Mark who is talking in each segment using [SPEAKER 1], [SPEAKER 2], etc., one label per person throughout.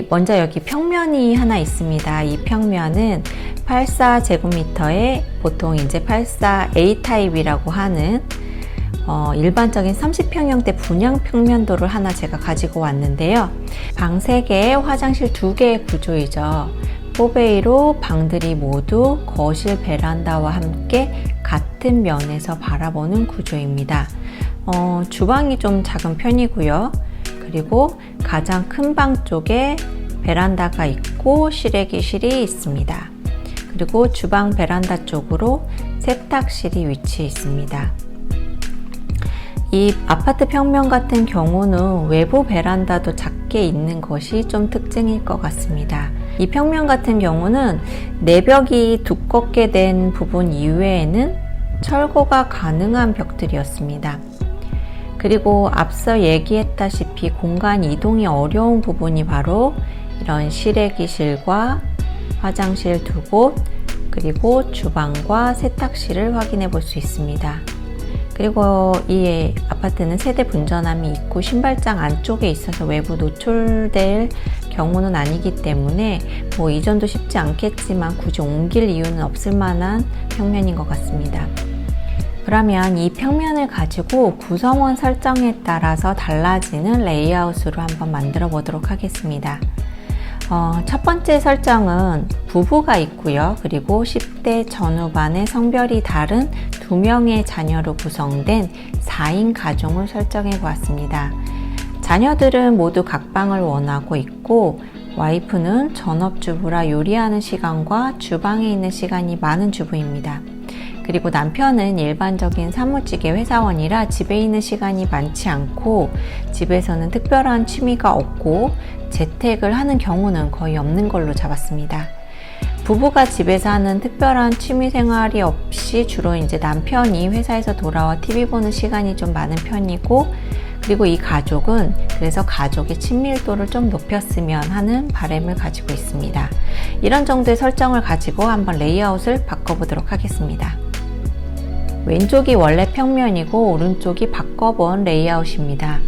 [SPEAKER 1] 먼저 여기 평면이 하나 있습니다. 이 평면은 84제곱미터에 보통 이제 84A 타입이라고 하는 일반적인 30평형대 분양 평면도를 하나 제가 가지고 왔는데요. 방 3개, 화장실 2개의 구조이죠. 4베이로 방들이 모두 거실 베란다와 함께 같은 면에서 바라보는 구조입니다. 주방이 좀 작은 편이고요. 그리고 가장 큰 방 쪽에 베란다가 있고 실외기실이 있습니다. 그리고 주방 베란다 쪽으로 세탁실이 위치해 있습니다. 이 아파트 평면 같은 경우는 외부 베란다도 작게 있는 것이 좀 특징일 것 같습니다. 이 평면 같은 경우는 내벽이 두껍게 된 부분 이외에는 철거가 가능한 벽들이었습니다. 그리고 앞서 얘기했다시피 공간 이동이 어려운 부분이 바로 이런 실외기실과 화장실 2곳, 그리고 주방과 세탁실을 확인해 볼 수 있습니다. 그리고 이 아파트는 세대 분전함이 있고 신발장 안쪽에 있어서 외부 노출될 경우는 아니기 때문에 이전도 쉽지 않겠지만 굳이 옮길 이유는 없을 만한 평면인 것 같습니다. 그러면 이 평면을 가지고 구성원 설정에 따라서 달라지는 레이아웃으로 한번 만들어 보도록 하겠습니다. 첫 번째 설정은 부부가 있고요. 그리고 10대 전후반의 성별이 다른 2명의 자녀로 구성된 4인 가정을 설정해 보았습니다. 자녀들은 모두 각방을 원하고 있고 와이프는 전업주부라 요리하는 시간과 주방에 있는 시간이 많은 주부입니다. 그리고 남편은 일반적인 사무직의 회사원이라 집에 있는 시간이 많지 않고 집에서는 특별한 취미가 없고 재택을 하는 경우는 거의 없는 걸로 잡았습니다. 부부가 집에서 하는 특별한 취미 생활이 없이 주로 이제 남편이 회사에서 돌아와 TV 보는 시간이 좀 많은 편이고, 그리고 이 가족은 그래서 가족의 친밀도를 좀 높였으면 하는 바람을 가지고 있습니다. 이런 정도의 설정을 가지고 한번 레이아웃을 바꿔보도록 하겠습니다. 왼쪽이 원래 평면이고 오른쪽이 바꿔본 레이아웃입니다.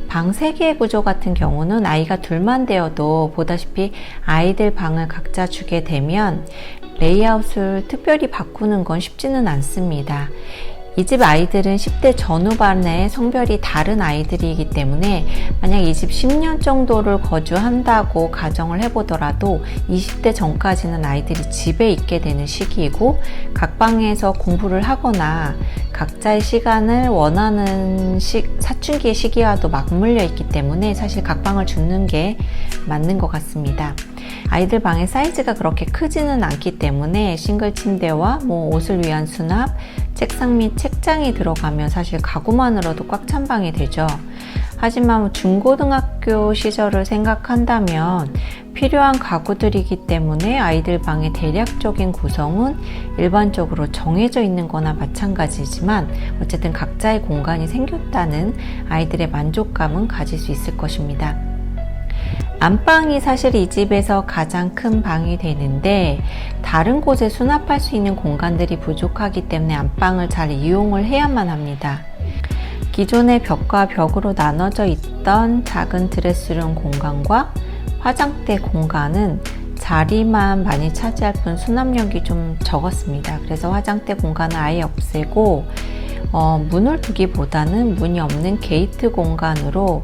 [SPEAKER 1] 방 3개의 구조 같은 경우는 아이가 둘만 되어도 보다시피 아이들 방을 각자 주게 되면 레이아웃을 특별히 바꾸는 건 쉽지는 않습니다. 이 집 아이들은 10대 전후반의 성별이 다른 아이들이기 때문에 만약 이 집 10년 정도를 거주한다고 가정을 해보더라도 20대 전까지는 아이들이 집에 있게 되는 시기이고 각 방에서 공부를 하거나 각자의 시간을 원하는 사춘기의 시기와도 맞물려 있기 때문에 사실 각 방을 주는 게 맞는 것 같습니다. 아이들 방의 사이즈가 그렇게 크지는 않기 때문에 싱글 침대와 옷을 위한 수납, 책상 및 책장이 들어가면 사실 가구만으로도 꽉 찬 방이 되죠. 하지만 중고등학교 시절을 생각한다면 필요한 가구들이기 때문에 아이들 방의 대략적인 구성은 일반적으로 정해져 있는 거나 마찬가지지만 어쨌든 각자의 공간이 생겼다는 아이들의 만족감은 가질 수 있을 것입니다. 안방이 사실 이 집에서 가장 큰 방이 되는데 다른 곳에 수납할 수 있는 공간들이 부족하기 때문에 안방을 잘 이용을 해야만 합니다. 기존의 벽과 벽으로 나눠져 있던 작은 드레스룸 공간과 화장대 공간은 자리만 많이 차지할 뿐 수납력이 좀 적었습니다. 그래서 화장대 공간을 아예 없애고 문을 두기보다는 문이 없는 게이트 공간으로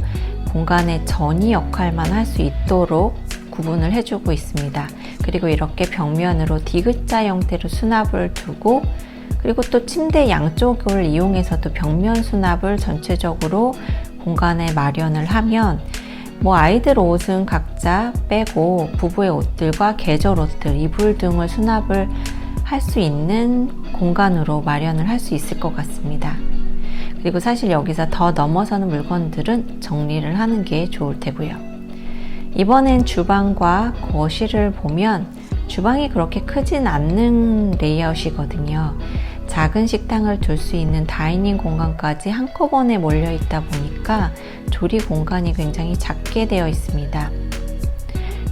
[SPEAKER 1] 공간의 전이 역할만 할 수 있도록 구분을 해주고 있습니다. 그리고 이렇게 벽면으로 D자 형태로 수납을 두고 그리고 또 침대 양쪽을 이용해서도 벽면 수납을 전체적으로 공간에 마련을 하면 아이들 옷은 각자 빼고 부부의 옷들과 계절 옷들, 이불 등을 수납을 할 수 있는 공간으로 마련을 할 수 있을 것 같습니다. 그리고 사실 여기서 더 넘어서는 물건들은 정리를 하는 게 좋을 테고요. 이번엔 주방과 거실을 보면 주방이 그렇게 크진 않는 레이아웃이거든요. 작은 식당을 둘 수 있는 다이닝 공간까지 한꺼번에 몰려 있다 보니까 조리 공간이 굉장히 작게 되어 있습니다.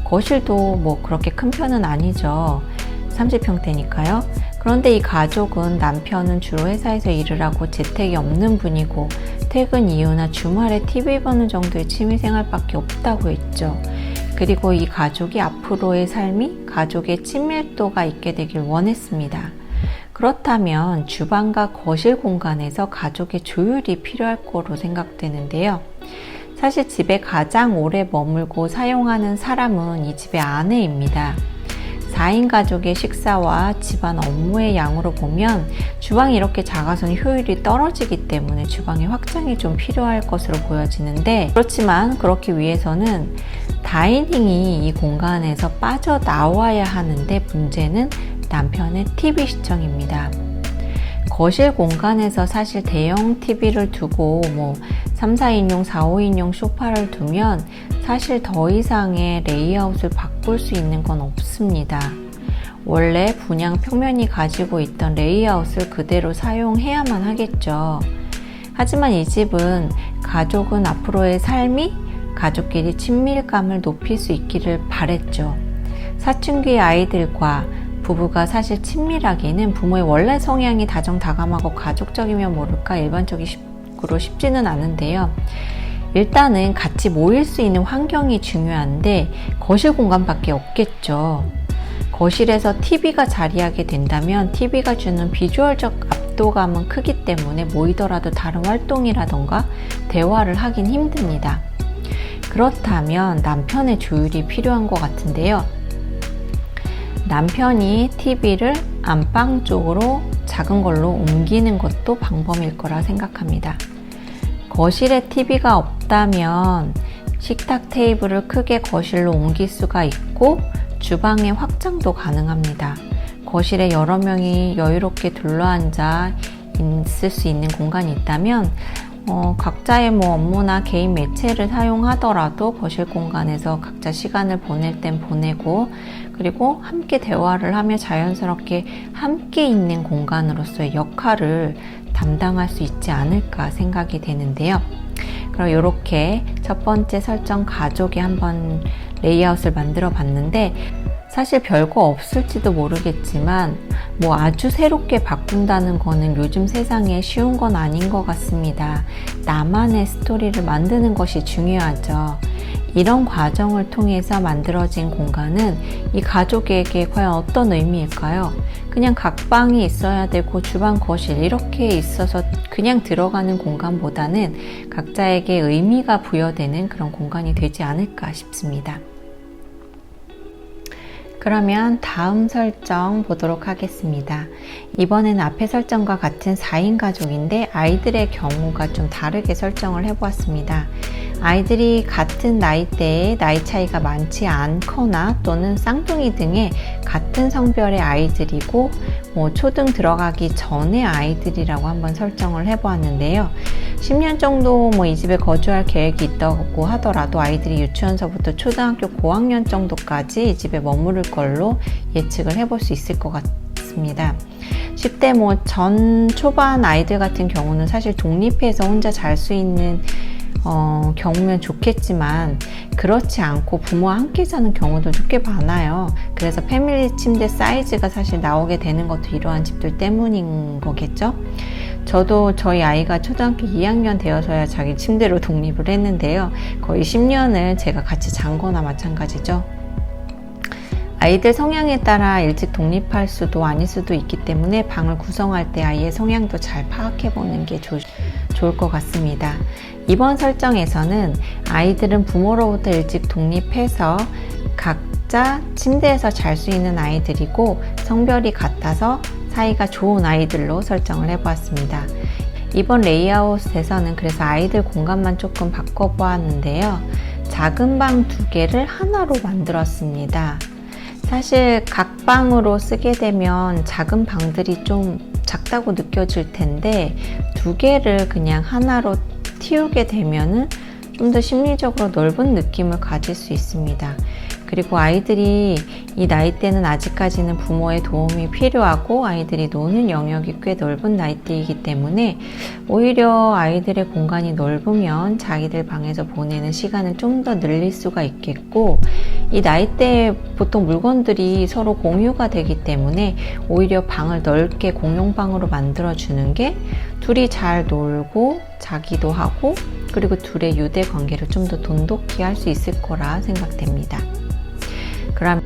[SPEAKER 1] 거실도 그렇게 큰 편은 아니죠. 30평대니까요. 그런데 이 가족은 남편은 주로 회사에서 일을 하고 재택이 없는 분이고 퇴근 이후나 주말에 TV 보는 정도의 취미생활밖에 없다고 했죠. 그리고 이 가족이 앞으로의 삶이 가족의 친밀도가 있게 되길 원했습니다. 그렇다면 주방과 거실 공간에서 가족의 조율이 필요할 거로 생각되는데요. 사실 집에 가장 오래 머물고 사용하는 사람은 이 집의 아내입니다. 4인 가족의 식사와 집안 업무의 양으로 보면 주방이 이렇게 작아서는 효율이 떨어지기 때문에 주방의 확장이 좀 필요할 것으로 보여지는데, 그렇지만 그렇기 위해서는 다이닝이 이 공간에서 빠져나와야 하는데, 문제는 남편의 TV 시청입니다. 거실 공간에서 사실 대형 TV를 두고 3, 4인용, 4, 5인용 소파를 두면 사실 더 이상의 레이아웃을 바꿀 수 있는 건 없습니다. 원래 분양 평면이 가지고 있던 레이아웃을 그대로 사용해야만 하겠죠. 하지만 이 집은 가족은 앞으로의 삶이 가족끼리 친밀감을 높일 수 있기를 바랬죠. 사춘기 아이들과 부부가 사실 친밀하기는 부모의 원래 성향이 다정다감하고 가족적이면 모를까 일반적으로 쉽지는 않은데요. 일단은 같이 모일 수 있는 환경이 중요한데 거실 공간밖에 없겠죠. 거실에서 TV가 자리하게 된다면 TV가 주는 비주얼적 압도감은 크기 때문에 모이더라도 다른 활동이라던가 대화를 하긴 힘듭니다. 그렇다면 남편의 조율이 필요한 것 같은데요. 남편이 TV를 안방 쪽으로 작은 걸로 옮기는 것도 방법일 거라 생각합니다. 거실에 TV가 없다면 식탁 테이블을 크게 거실로 옮길 수가 있고 주방의 확장도 가능합니다. 거실에 여러 명이 여유롭게 둘러앉아 있을 수 있는 공간이 있다면 각자의 업무나 개인 매체를 사용하더라도 거실 공간에서 각자 시간을 보낼 땐 보내고, 그리고 함께 대화를 하며 자연스럽게 함께 있는 공간으로서의 역할을 담당할 수 있지 않을까 생각이 되는데요. 그럼 이렇게 첫 번째 설정 가족이 한번 레이아웃을 만들어 봤는데, 사실 별거 없을지도 모르겠지만 아주 새롭게 바꾼다는 거는 요즘 세상에 쉬운 건 아닌 것 같습니다. 나만의 스토리를 만드는 것이 중요하죠. 이런 과정을 통해서 만들어진 공간은 이 가족에게 과연 어떤 의미일까요? 그냥 각 방이 있어야 되고 주방, 거실 이렇게 있어서 그냥 들어가는 공간보다는 각자에게 의미가 부여되는 그런 공간이 되지 않을까 싶습니다. 그러면 다음 설정 보도록 하겠습니다. 이번에는 앞의 설정과 같은 4인 가족인데 아이들의 경우가 좀 다르게 설정을 해보았습니다. 아이들이 같은 나이대에 나이 차이가 많지 않거나 또는 쌍둥이 등의 같은 성별의 아이들이고 초등 들어가기 전의 아이들이라고 한번 설정을 해보았는데요. 10년 정도 이 집에 거주할 계획이 있다고 하더라도 아이들이 유치원서부터 초등학교 고학년 정도까지 이 집에 머무를 걸로 예측을 해볼 수 있을 것 같습니다. 10대 전 초반 아이들 같은 경우는 사실 독립해서 혼자 잘 수 있는 경우면 좋겠지만 그렇지 않고 부모와 함께 자는 경우도 꽤 많아요. 그래서 패밀리 침대 사이즈가 사실 나오게 되는 것도 이러한 집들 때문인 거겠죠. 저도 저희 아이가 초등학교 2학년 되어서야 자기 침대로 독립을 했는데요. 거의 10년을 제가 같이 잔 거나 마찬가지죠. 아이들 성향에 따라 일찍 독립할 수도 아닐 수도 있기 때문에 방을 구성할 때 아이의 성향도 잘 파악해 보는 게 좋을 것 같습니다. 이번 설정에서는 아이들은 부모로부터 일찍 독립해서 각자 침대에서 잘 수 있는 아이들이고 성별이 같아서 사이가 좋은 아이들로 설정을 해보았습니다. 이번 레이아웃에서는 그래서 아이들 공간만 조금 바꿔보았는데요. 작은 방 2개를 하나로 만들었습니다. 사실 각 방으로 쓰게 되면 작은 방들이 좀 작다고 느껴질 텐데 2개를 그냥 하나로 틔우게 되면은 좀 더 심리적으로 넓은 느낌을 가질 수 있습니다. 그리고 아이들이 이 나이대는 아직까지는 부모의 도움이 필요하고 아이들이 노는 영역이 꽤 넓은 나이대이기 때문에 오히려 아이들의 공간이 넓으면 자기들 방에서 보내는 시간을 좀 더 늘릴 수가 있겠고, 이 나이대에 보통 물건들이 서로 공유가 되기 때문에 오히려 방을 넓게 공용방으로 만들어주는 게 둘이 잘 놀고 자기도 하고 그리고 둘의 유대 관계를 좀 더 돈독히 할 수 있을 거라 생각됩니다. 그럼